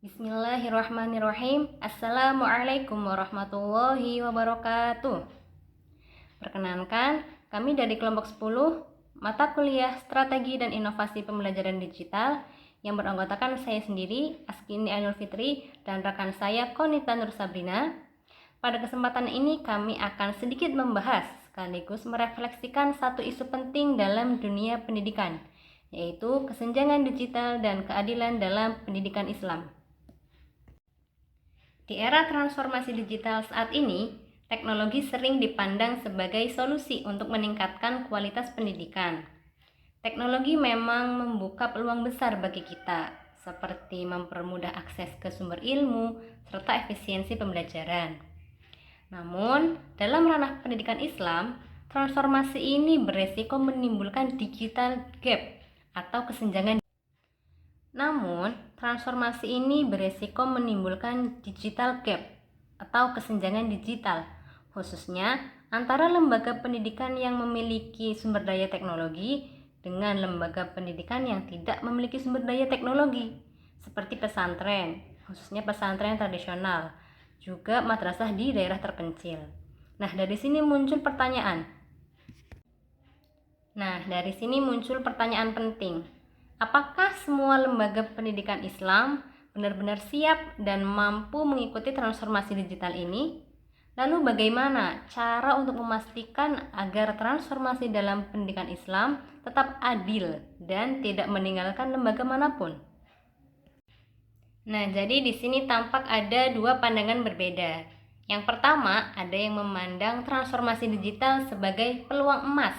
Bismillahirrahmanirrahim. Assalamualaikum warahmatullahi wabarakatuh. Perkenankan, kami dari kelompok 10 mata kuliah Strategi dan Inovasi Pembelajaran Digital yang beranggotakan saya sendiri, Askini Ainul Fitri, dan rekan saya Konita Nur Sabrina. Pada kesempatan ini kami akan sedikit membahas sekaligus merefleksikan satu isu penting dalam dunia pendidikan, yaitu kesenjangan digital dan keadilan dalam pendidikan Islam. Di era transformasi digital saat ini, teknologi sering dipandang sebagai solusi untuk meningkatkan kualitas pendidikan. Teknologi memang membuka peluang besar bagi kita, seperti mempermudah akses ke sumber ilmu serta efisiensi pembelajaran. Namun, dalam ranah pendidikan Islam, transformasi ini beresiko menimbulkan digital gap atau kesenjangan. Namun, transformasi ini beresiko menimbulkan digital gap atau kesenjangan digital, khususnya antara lembaga pendidikan yang memiliki sumber daya teknologi dengan lembaga pendidikan yang tidak memiliki sumber daya teknologi, seperti pesantren, khususnya pesantren tradisional, juga madrasah di daerah terpencil. Dari sini muncul pertanyaan penting. Apakah semua lembaga pendidikan Islam benar-benar siap dan mampu mengikuti transformasi digital ini? Lalu bagaimana cara untuk memastikan agar transformasi dalam pendidikan Islam tetap adil dan tidak meninggalkan lembaga manapun? Jadi di sini tampak ada dua pandangan berbeda. Yang pertama, ada yang memandang transformasi digital sebagai peluang emas.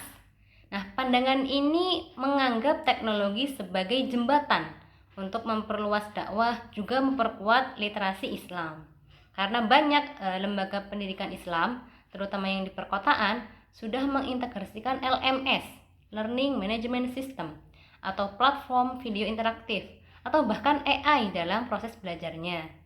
Pandangan ini menganggap teknologi sebagai jembatan untuk memperluas dakwah, juga memperkuat literasi Islam. Karena banyak lembaga pendidikan Islam, terutama yang di perkotaan, sudah mengintegrasikan LMS, Learning Management System, atau platform video interaktif, atau bahkan AI dalam proses belajarnya.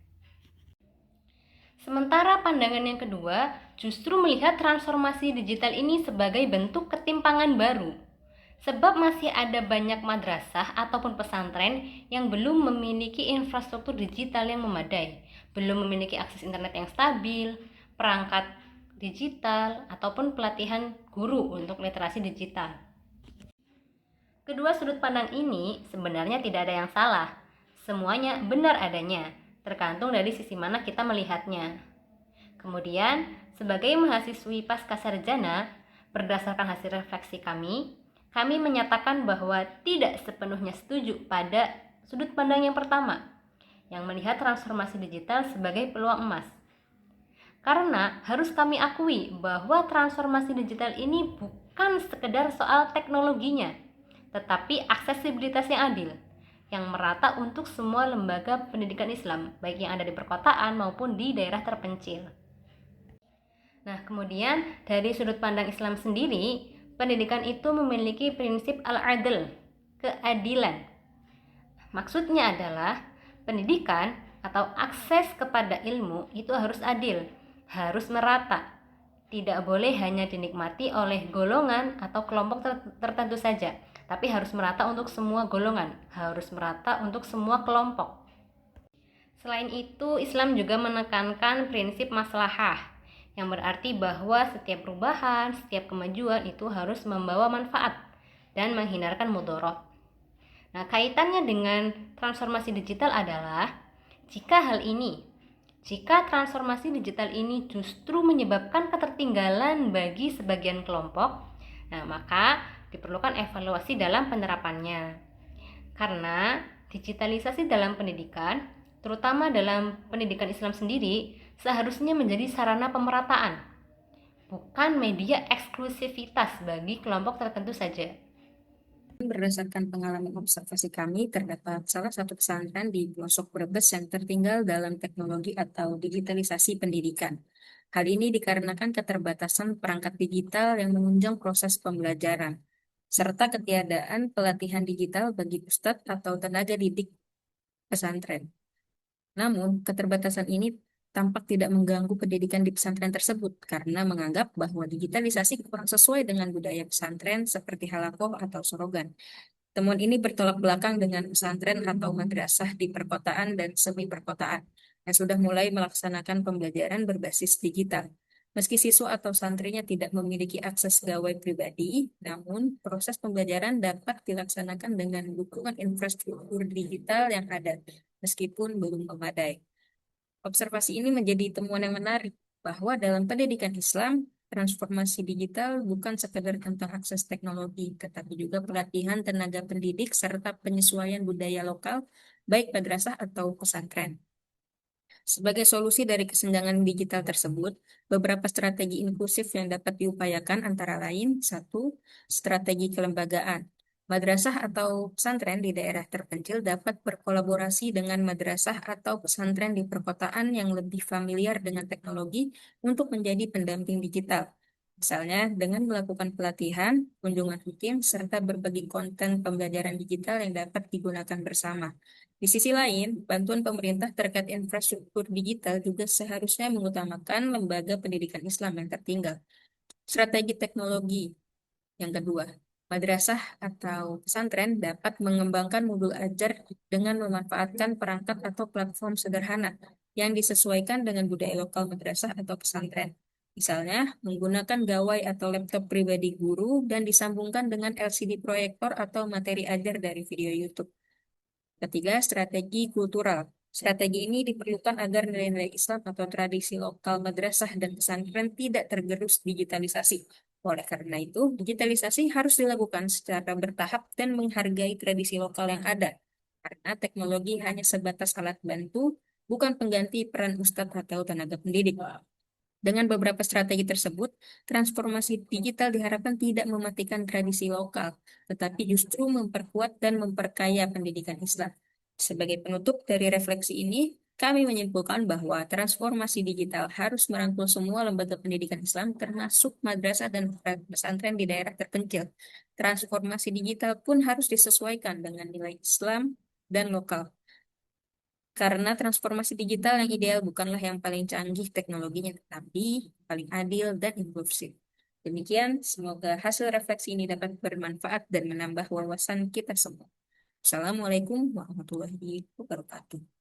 Sementara pandangan yang kedua justru melihat transformasi digital ini sebagai bentuk ketimpangan baru. Sebab masih ada banyak madrasah ataupun pesantren yang belum memiliki infrastruktur digital yang memadai, belum memiliki akses internet yang stabil, perangkat digital, ataupun pelatihan guru untuk literasi digital. Kedua sudut pandang ini sebenarnya tidak ada yang salah. Semuanya benar adanya, tergantung dari sisi mana kita melihatnya. Kemudian, sebagai mahasiswi pasca sarjana, berdasarkan hasil refleksi kami menyatakan bahwa tidak sepenuhnya setuju pada sudut pandang yang pertama, yang melihat transformasi digital sebagai peluang emas. Karena harus kami akui bahwa transformasi digital ini bukan sekedar soal teknologinya, tetapi aksesibilitas yang adil, yang merata untuk semua lembaga pendidikan Islam, baik yang ada di perkotaan maupun di daerah terpencil. Kemudian dari sudut pandang Islam sendiri, pendidikan itu memiliki prinsip al-adl, keadilan. Maksudnya adalah pendidikan atau akses kepada ilmu itu harus adil, harus merata. Tidak boleh hanya dinikmati oleh golongan atau kelompok tertentu saja, tapi harus merata untuk semua golongan, harus merata untuk semua kelompok. Selain itu, Islam juga menekankan prinsip maslahah, yang berarti bahwa setiap perubahan, setiap kemajuan itu harus membawa manfaat dan menghindarkan mudorot. Kaitannya dengan transformasi digital adalah jika transformasi digital ini justru menyebabkan ketertinggalan bagi sebagian kelompok, maka diperlukan evaluasi dalam penerapannya. Karena digitalisasi dalam pendidikan, terutama dalam pendidikan Islam sendiri, seharusnya menjadi sarana pemerataan, bukan media eksklusivitas bagi kelompok tertentu saja. Berdasarkan pengalaman observasi kami, terdapat salah satu pesantren di pelosok Brebes yang tertinggal dalam teknologi atau digitalisasi pendidikan. Hal ini dikarenakan keterbatasan perangkat digital yang menunjang proses pembelajaran, serta ketiadaan pelatihan digital bagi ustadz atau tenaga didik pesantren. Namun, keterbatasan ini tampak tidak mengganggu pendidikan di pesantren tersebut karena menganggap bahwa digitalisasi kurang sesuai dengan budaya pesantren seperti halakoh atau sorogan. Temuan ini bertolak belakang dengan pesantren atau madrasah di perkotaan dan semi perkotaan yang sudah mulai melaksanakan pembelajaran berbasis digital. Meski siswa atau santrinya tidak memiliki akses gawai pribadi, namun proses pembelajaran dapat dilaksanakan dengan dukungan infrastruktur digital yang ada, meskipun belum memadai. Observasi ini menjadi temuan yang menarik bahwa dalam pendidikan Islam, transformasi digital bukan sekedar tentang akses teknologi, tetapi juga pelatihan tenaga pendidik serta penyesuaian budaya lokal, baik madrasah atau pesantren. Sebagai solusi dari kesenjangan digital tersebut, beberapa strategi inklusif yang dapat diupayakan antara lain, satu, strategi kelembagaan. Madrasah atau pesantren di daerah terpencil dapat berkolaborasi dengan madrasah atau pesantren di perkotaan yang lebih familiar dengan teknologi untuk menjadi pendamping digital. Misalnya, dengan melakukan pelatihan, kunjungan rutin, serta berbagi konten pembelajaran digital yang dapat digunakan bersama. Di sisi lain, bantuan pemerintah terkait infrastruktur digital juga seharusnya mengutamakan lembaga pendidikan Islam yang tertinggal. Strategi teknologi yang kedua, madrasah atau pesantren dapat mengembangkan modul ajar dengan memanfaatkan perangkat atau platform sederhana yang disesuaikan dengan budaya lokal madrasah atau pesantren. Misalnya, menggunakan gawai atau laptop pribadi guru dan disambungkan dengan LCD proyektor atau materi ajar dari video YouTube. Ketiga, strategi kultural. Strategi ini diperlukan agar nilai-nilai Islam atau tradisi lokal madrasah dan pesantren tidak tergerus digitalisasi. Oleh karena itu, digitalisasi harus dilakukan secara bertahap dan menghargai tradisi lokal yang ada. Karena teknologi hanya sebatas alat bantu, bukan pengganti peran ustadz atau tenaga pendidik. Dengan beberapa strategi tersebut, transformasi digital diharapkan tidak mematikan tradisi lokal, tetapi justru memperkuat dan memperkaya pendidikan Islam. Sebagai penutup dari refleksi ini, kami menyimpulkan bahwa transformasi digital harus merangkul semua lembaga pendidikan Islam, termasuk madrasah dan pesantren di daerah terpencil. Transformasi digital pun harus disesuaikan dengan nilai Islam dan lokal. Karena transformasi digital yang ideal bukanlah yang paling canggih teknologinya, tetapi paling adil dan inklusif. Demikian, semoga hasil refleksi ini dapat bermanfaat dan menambah wawasan kita semua. Assalamualaikum warahmatullahi wabarakatuh.